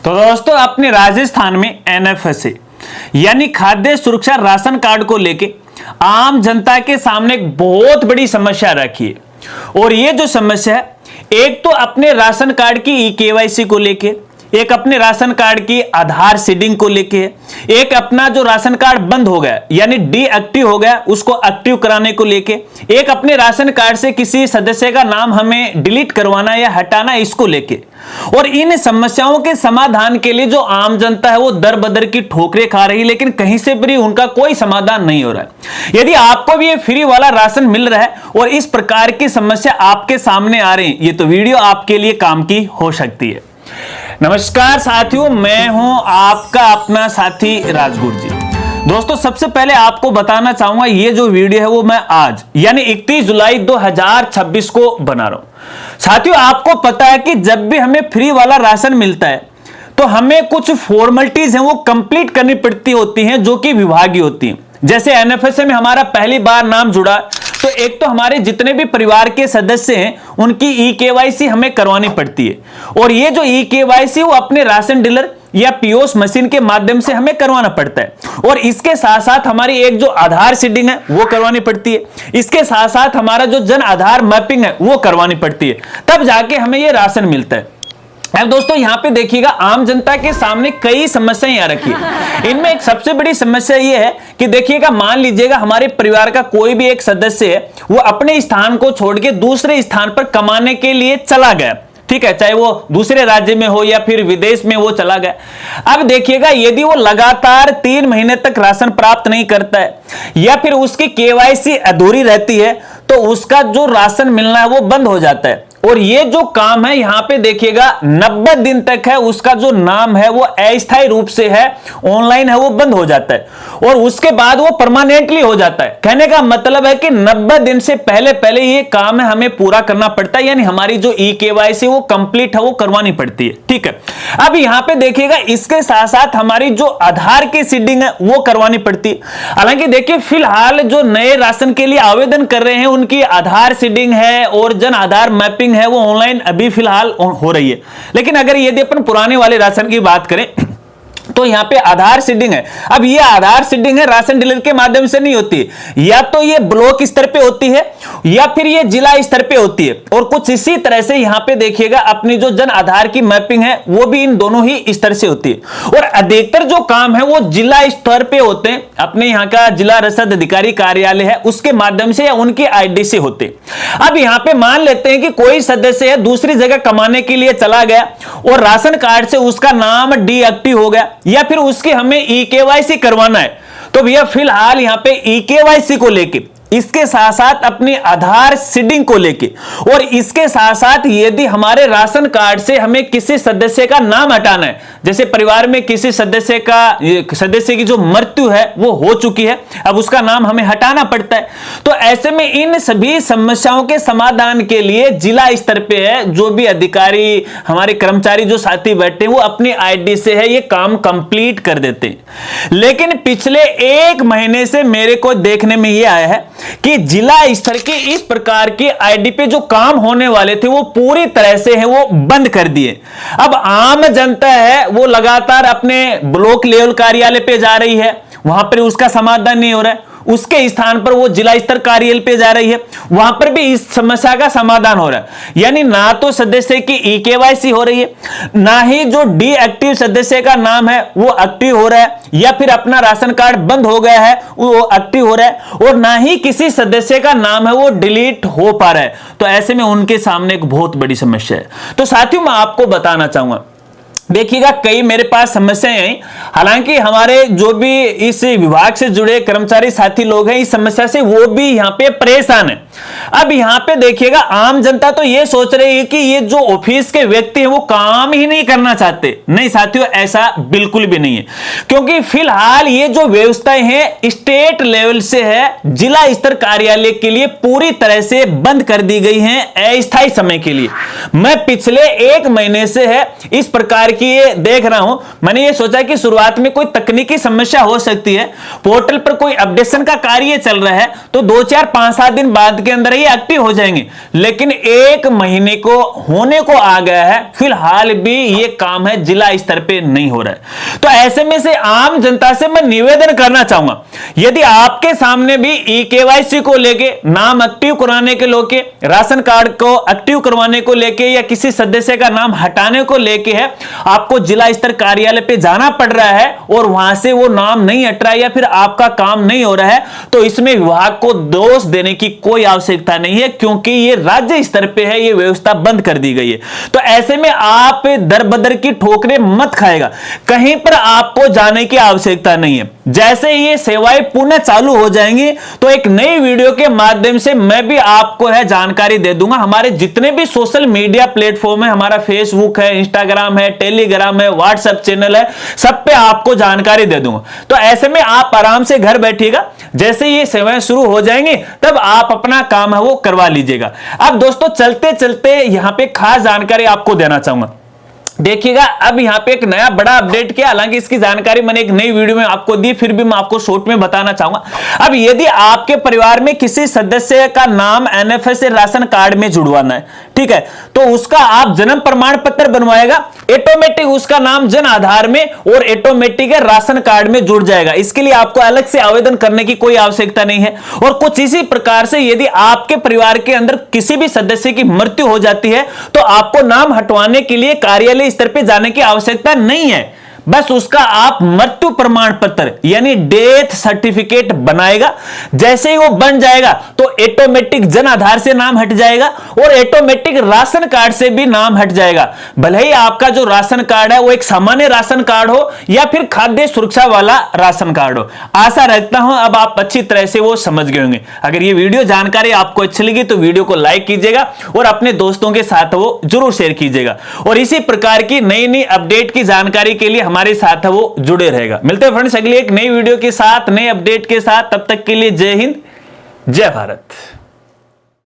तो दोस्तों अपने राजस्थान में एनएफएसए यानी खाद्य सुरक्षा राशन कार्ड को लेके आम जनता के सामने एक बहुत बड़ी समस्या रखी है। और ये जो समस्या है, एक तो अपने राशन कार्ड की ई-केवाईसी को लेके, एक अपने राशन कार्ड की आधार सीडिंग को लेके, एक अपना जो राशन कार्ड बंद हो गया यानी डीएक्टिव हो गया उसको एक्टिव कराने को लेके, एक अपने राशन कार्ड से किसी सदस्य का नाम हमें डिलीट करवाना या हटाना इसको लेके। और इन समस्याओं के समाधान के लिए जो आम जनता है वो दर बदर की ठोकरें खा रही है, लेकिन कहीं से भी उनका कोई समाधान नहीं हो रहा है। यदि आपको भी ये फ्री वाला राशन मिल रहा है और इस प्रकार की समस्या आपके सामने आ रही है, ये तो वीडियो आपके लिए काम की हो सकती है। नमस्कार साथियों, मैं हूं आपका अपना साथी राजगुरु जी। दोस्तों सबसे पहले आपको बताना चाहूंगा ये जो वीडियो है वो मैं आज यानी 31 जुलाई 2026 को बना रहा हूं। साथियों आपको पता है कि जब भी हमें फ्री वाला राशन मिलता है तो हमें कुछ फॉर्मेलिटीज हैं वो कंप्लीट करनी पड़ती होती हैं जो कि विभागीय होती हैं। जैसे एनएफएसए में हमारा पहली बार नाम जुड़ा तो एक तो हमारे जितने भी परिवार के सदस्य हैं उनकी ई-केवाईसी हमें करवानी पड़ती है। और ये जो ई-केवाईसी वो अपने राशन डीलर या पीओएस मशीन के माध्यम से हमें करवाना पड़ता है। और इसके साथ साथ हमारी एक जो आधार सीडिंग है वो करवानी पड़ती है। इसके साथ साथ हमारा जो जन आधार मैपिंग है वो करवानी पड़ती है, तब जाके हमें ये राशन मिलता है। अब दोस्तों यहाँ पे देखिएगा आम जनता के सामने कई समस्याएं यहाँ रखी है। इनमें एक सबसे बड़ी समस्या ये है कि देखिएगा, मान लीजिएगा हमारे परिवार का कोई भी एक सदस्य है वो अपने स्थान को छोड़ के दूसरे स्थान पर कमाने के लिए चला गया, ठीक है, चाहे वो दूसरे राज्य में हो या फिर विदेश में वो चला गया। अब देखिएगा यदि वो लगातार 3 महीने तक राशन प्राप्त नहीं करता है या फिर उसकी केवाईसी अधूरी रहती है तो उसका जो राशन मिलना है वो बंद हो जाता है। और ये जो काम है यहाँ पे देखिएगा 90 दिन तक है, उसका जो नाम है वो अस्थायी रूप से है, ऑनलाइन है, वो बंद हो जाता है और उसके बाद वो परमानेंटली हो जाता है। कहने का मतलब है कि 90 दिन से पहले पहले ये काम है हमें पूरा करना पड़ता है, यानी हमारी जो ई-केवाईसी वो कंप्लीट है वो करवानी पड़ती है, ठीक है। अब यहाँ पे देखिएगा इसके साथ साथ हमारी जो आधार की सीडिंग है वो करवानी पड़ती है। हालांकि देखिए फिलहाल जो नए राशन के लिए आवेदन कर रहे हैं उनकी आधार सीडिंग है और जन आधार मैपिंग है वो ऑनलाइन अभी फिलहाल हो रही है। लेकिन अगर यदि अपन पुराने वाले राशन की बात करें तो यहाँ पे आधार सीडिंग है। अब ये आधार सीडिंग है राशन डीलर के माध्यम से नहीं होती, या तो ये ब्लॉक स्तर पे होती है या फिर ये जिला स्तर पे होती है। और कुछ इसी तरह से यहाँ पे देखिएगा अपनी जो जन आधार की मैपिंग है वो भी इन दोनों ही स्तर से होती है। और अधिकतर जो काम है वो जिला स्तर पे होते हैं, अपने यहाँ का जिला रसद अधिकारी कार्यालय है उसके माध्यम से या उनकी आईडी से होते। अब यहाँ पे मान लेते हैं कि कोई सदस्य है दूसरी जगह कमाने के लिए चला गया और राशन कार्ड से उसका नाम डीएक्टिव हो गया या फिर उसकी हमें ई-केवाईसी करवाना है, तो भैया फिलहाल यहां पे ई-केवाईसी को लेके, इसके साथ साथ अपनी आधार सीडिंग को लेके और इसके साथ साथ यदि हमारे राशन कार्ड से हमें किसी सदस्य का नाम हटाना है, जैसे परिवार में किसी सदस्य की जो मृत्यु है वो हो चुकी है, अब उसका नाम हमें हटाना पड़ता है, तो ऐसे में इन सभी समस्याओं के समाधान के लिए जिला स्तर पे है जो भी अधिकारी हमारे कर्मचारी जो साथी बैठे हैं वो अपनी आईडी से है ये काम कंप्लीट कर देते हैं। लेकिन पिछले 1 महीने से मेरे को देखने में ये आया है कि जिला स्तर के इस प्रकार के आईडी पे जो काम होने वाले थे वो पूरी तरह से है वो बंद कर दिए। अब आम जनता है वो लगातार अपने ब्लॉक लेवल कार्यालय पे जा रही है, वहां पर उसका समाधान नहीं हो रहा है, उसके स्थान पर वो जिला स्तर कार्यालय पे जा रही है, वहां पर भी इस समस्या का समाधान हो रहा है। यानी ना तो सदस्य की ई-केवाईसी हो रही है, ना ही जो डीएक्टिव सदस्य का नाम है वो एक्टिव हो रहा है, या फिर अपना राशन कार्ड बंद हो गया है वो एक्टिव हो रहा है, और ना ही किसी सदस्य का नाम है वो डिलीट हो पा रहा है। तो ऐसे में उनके सामने एक बहुत बड़ी समस्या है। तो साथियों मैं आपको बताना चाहूंगा, देखिएगा कई मेरे पास समस्याएं आई, हालांकि हमारे जो भी इस विभाग से जुड़े कर्मचारी साथी लोग हैं इस समस्या से वो भी यहाँ पे परेशान है। अब यहाँ पे देखिएगा आम जनता तो ये सोच रही है कि ये जो ऑफिस के व्यक्ति हैं वो काम ही नहीं करना चाहते। नहीं साथियों, ऐसा बिल्कुल भी नहीं है, क्योंकि फिलहाल ये जो व्यवस्थाएं हैं स्टेट लेवल से है, जिला स्तर कार्यालय के लिए पूरी तरह से बंद कर दी गई हैं अस्थायी समय के लिए। मैं पिछले 1 महीने से है इस प्रकार देखिए देख रहा हूं, मैंने ये सोचा कि शुरुआत में कोई तकनीकी समस्या हो सकती है, पोर्टल पर कोई अपडेशन का कार्य चल रहा है, तो 2 4 5 7 दिन बाद के अंदर ये एक्टिव हो जाएंगे, लेकिन 1 महीने को होने को आ गया है, फिलहाल भी ये काम है जिला स्तर पे नहीं हो रहा है। तो ऐसे में से आम जनता से मैं निवेदन करना चाहूंगा, यदि आपके सामने भी ई-केवाईसी को लेके, नाम एक्टिव कराने के लेके, राशन कार्ड को एक्टिव करवाने को लेके या किसी सदस्य का नाम हटाने को लेके है, आपको जिला स्तर कार्यालय पे जाना पड़ रहा है और वहां से वो नाम नहीं हट रहा है या फिर आपका काम नहीं हो रहा है, तो इसमें विभाग को दोष देने की कोई आवश्यकता नहीं है, क्योंकि ये राज्य स्तर पे है, ये व्यवस्था बंद कर दी गई है। तो ऐसे में आप दर बदर की ठोकरें मत खाएगा, कहीं पर आपको जाने की आवश्यकता नहीं है। जैसे ये सेवाएं पुनः चालू हो जाएंगी तो एक नई वीडियो के माध्यम से मैं भी आपको है जानकारी दे दूंगा। हमारे जितने भी सोशल मीडिया प्लेटफॉर्म है, हमारा फेसबुक है, इंस्टाग्राम है, टेलीग्राम है, व्हाट्सएप चैनल है, सब पे आपको जानकारी दे दूंगा। तो ऐसे में आप आराम से घर बैठिएगा, जैसे ये सेवाएं शुरू हो जाएंगी तब आप अपना काम है वो करवा लीजिएगा। अब दोस्तों चलते चलते यहां पे खास जानकारी आपको देना चाहूंगा। देखिएगा, अब यहां पे एक नया बड़ा अपडेट किया, हालांकि इसकी जानकारी मैंने एक नई वीडियो में आपको दी, फिर भी मैं आपको शॉर्ट में बताना चाहूंगा। अब यदि आपके परिवार में किसी सदस्य का नाम एनएफएस राशन कार्ड में जुड़वाना है, ठीक है, तो उसका आप जन्म प्रमाण पत्र बनवाएगा, ऑटोमेटिक उसका नाम जन आधार में और ऑटोमेटिक राशन कार्ड में जुड़ जाएगा। इसके लिए आपको अलग से आवेदन करने की कोई आवश्यकता नहीं है। और कुछ इसी प्रकार से यदि आपके परिवार के अंदर किसी भी सदस्य की मृत्यु हो जाती है तो आपको नाम हटवाने के लिए कार्यालय स्तर पे जाने की आवश्यकता नहीं है, बस उसका आप मृत्यु प्रमाण पत्र यानी डेथ सर्टिफिकेट बनाएगा। जैसे ही वो बन जाएगा तो ऑटोमेटिक जन आधार से नाम हट जाएगा और ऑटोमेटिक राशन कार्ड से भी नाम हट जाएगा। भले ही आपका जो राशन कार्ड है वो एक सामान्य राशन कार्ड हो या फिर खाद्य सुरक्षा वाला राशन कार्ड हो। आशा रखता हूं अब आप अच्छी तरह से वो समझ गए होंगे। अगर ये वीडियो जानकारी आपको अच्छी लगी तो वीडियो को लाइक कीजिएगा और अपने दोस्तों के साथ वो जरूर शेयर कीजिएगा। और इसी प्रकार की नई नई अपडेट की जानकारी के लिए हमारे साथ है वो जुड़े रहेगा। मिलते हैं फ्रेंड्स अगली एक नई वीडियो के साथ, नए अपडेट के साथ। तब तक के लिए जय हिंद, जय भारत।